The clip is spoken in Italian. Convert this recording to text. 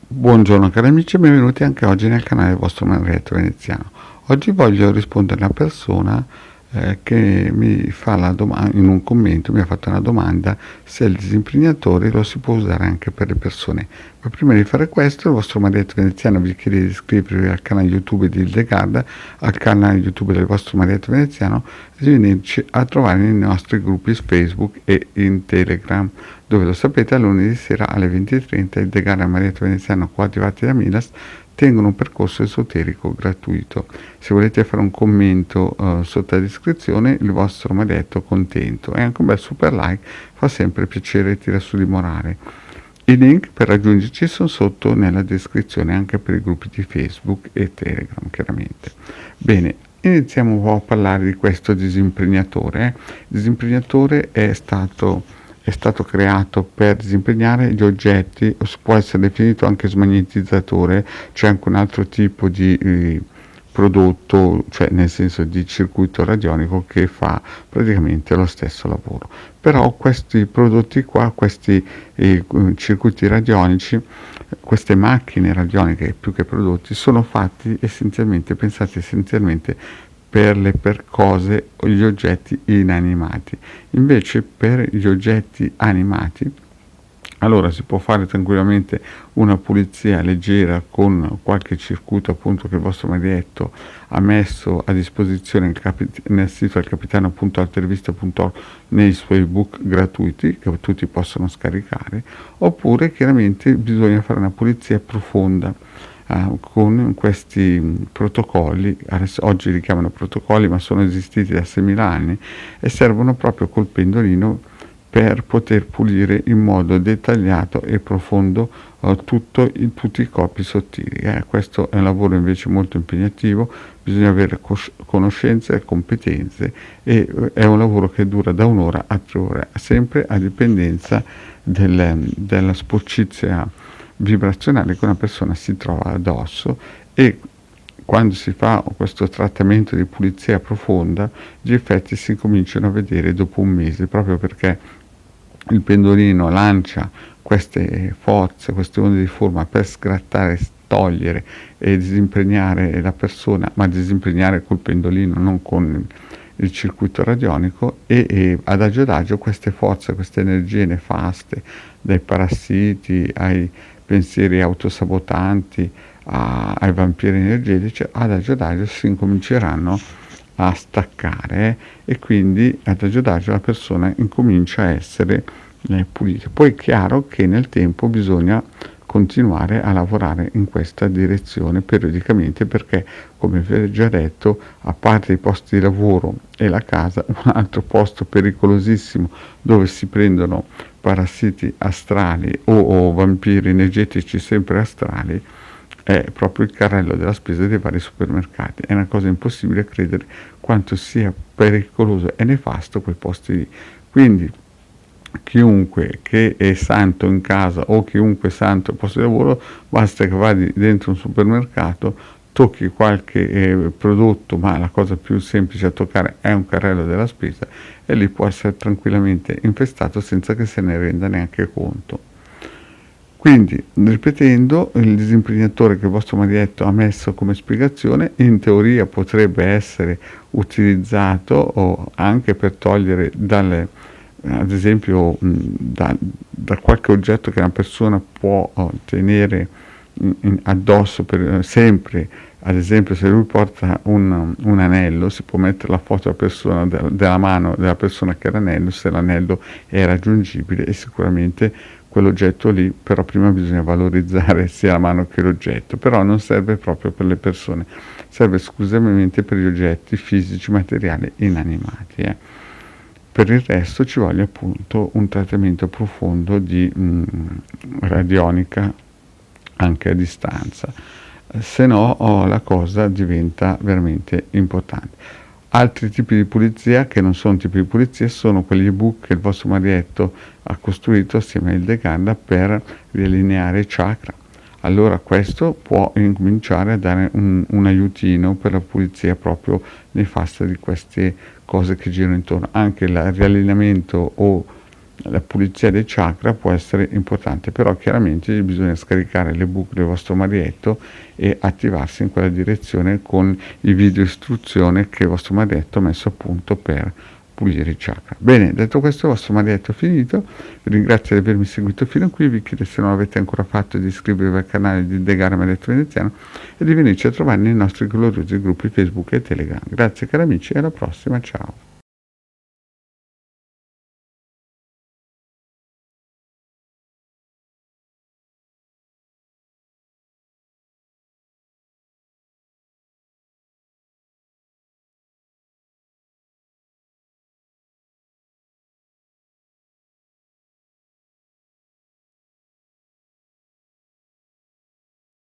Buongiorno cari amici e benvenuti anche oggi nel canale del vostro Manueletto Veneziano. Oggi voglio rispondere a una persona che mi fa la domanda, in un commento mi ha fatto una domanda se il disimpregnatore lo si può usare anche per le persone. Ma prima di fare questo, il vostro Manueletto Veneziano vi chiede di iscrivervi al canale YouTube di Hildegarda, al canale YouTube del vostro Manueletto Veneziano e di venirci a trovare nei nostri gruppi Facebook e in Telegram, dove lo sapete lunedì sera alle 20:30 Hildegarda e Manueletto Veneziano coadiuvati da Milas tengono un percorso esoterico gratuito. Se volete fare un commento sotto la descrizione, il vostro maledetto contento e anche un bel super like fa sempre piacere e tira su di morale. I link per raggiungerci sono sotto nella descrizione anche per i gruppi di Facebook e Telegram, chiaramente. Bene, iniziamo un po' a parlare di questo disimpregnatore. Il disimpregnatore è stato creato per disimpregnare gli oggetti, può essere definito anche smagnetizzatore. C'è anche un altro tipo di prodotto, cioè nel senso di circuito radionico, che fa praticamente lo stesso lavoro. Però questi prodotti qua, questi circuiti radionici, queste macchine radioniche più che prodotti, sono fatti essenzialmente, pensati essenzialmente per cose o gli oggetti inanimati. Invece per gli oggetti animati, allora si può fare tranquillamente una pulizia leggera con qualche circuito appunto che il vostro maledetto ha messo a disposizione nel sito alcapitano.altervista.org nei suoi ebook gratuiti che tutti possono scaricare, oppure chiaramente bisogna fare una pulizia profonda con questi protocolli. Adesso, oggi li chiamano protocolli, ma sono esistiti da 6.000 anni e servono proprio col pendolino per poter pulire in modo dettagliato e profondo tutti i corpi sottili. Questo è un lavoro invece molto impegnativo, bisogna avere conoscenze e competenze e è un lavoro che dura da 1 ora a 3 ore, sempre a dipendenza della sporcizia vibrazionale che una persona si trova addosso. E quando si fa questo trattamento di pulizia profonda, gli effetti si cominciano a vedere dopo un mese, proprio perché il pendolino lancia queste forze, queste onde di forma per sgrattare, togliere e disimpregnare la persona, ma disimpregnare col pendolino, non con il circuito radionico, e adagio queste forze, queste energie nefaste, dai parassiti ai pensieri autosabotanti ai vampiri energetici, adagio si incominceranno a staccare e quindi adagio la persona incomincia a essere pulita. Poi è chiaro che nel tempo bisogna continuare a lavorare in questa direzione periodicamente, perché come vi ho già detto, a parte i posti di lavoro e la casa, un altro posto pericolosissimo dove si prendono parassiti astrali o vampiri energetici sempre astrali è proprio il carrello della spesa dei vari supermercati. È una cosa impossibile credere quanto sia pericoloso e nefasto quei posti lì. Quindi chiunque che è santo in casa o chiunque santo al posto di lavoro, basta che vada dentro un supermercato, tocchi qualche prodotto, ma la cosa più semplice a toccare è un carrello della spesa, e lì può essere tranquillamente infestato senza che se ne renda neanche conto. Quindi, ripetendo, il disimpregnatore che il vostro maledetto ha messo come spiegazione in teoria potrebbe essere utilizzato anche per togliere ad esempio da qualche oggetto che una persona può tenere addosso per sempre. Ad esempio, se lui porta un anello, si può mettere la foto della mano della persona che ha l'anello, se l'anello è raggiungibile, e sicuramente quell'oggetto lì, però prima bisogna valorizzare sia la mano che l'oggetto. Però non serve proprio per le persone, serve esclusivamente per gli oggetti fisici, materiali, inanimati. Per il resto ci vuole appunto un trattamento profondo di radionica anche a distanza, se no la cosa diventa veramente importante. Altri tipi di pulizia che non sono tipi di pulizia sono quegli ebook che il vostro maledetto ha costruito assieme a Hildegarda per riallineare i chakra. Allora questo può incominciare a dare un aiutino per la pulizia proprio nefasta di queste cose che girano intorno. Anche il riallineamento o la pulizia dei chakra può essere importante, però chiaramente bisogna scaricare l'ebook del vostro marietto e attivarsi in quella direzione con i video istruzione che il vostro marietto ha messo a punto per pulire i chakra. Bene, detto questo, il vostro marietto è finito. Vi ringrazio di avermi seguito fino a qui. Vi chiedo, se non l'avete ancora fatto, di iscrivervi al canale di Degara Marietto Veneziano e di venirci a trovare nei nostri gloriosi gruppi Facebook e Telegram. Grazie cari amici e alla prossima, ciao.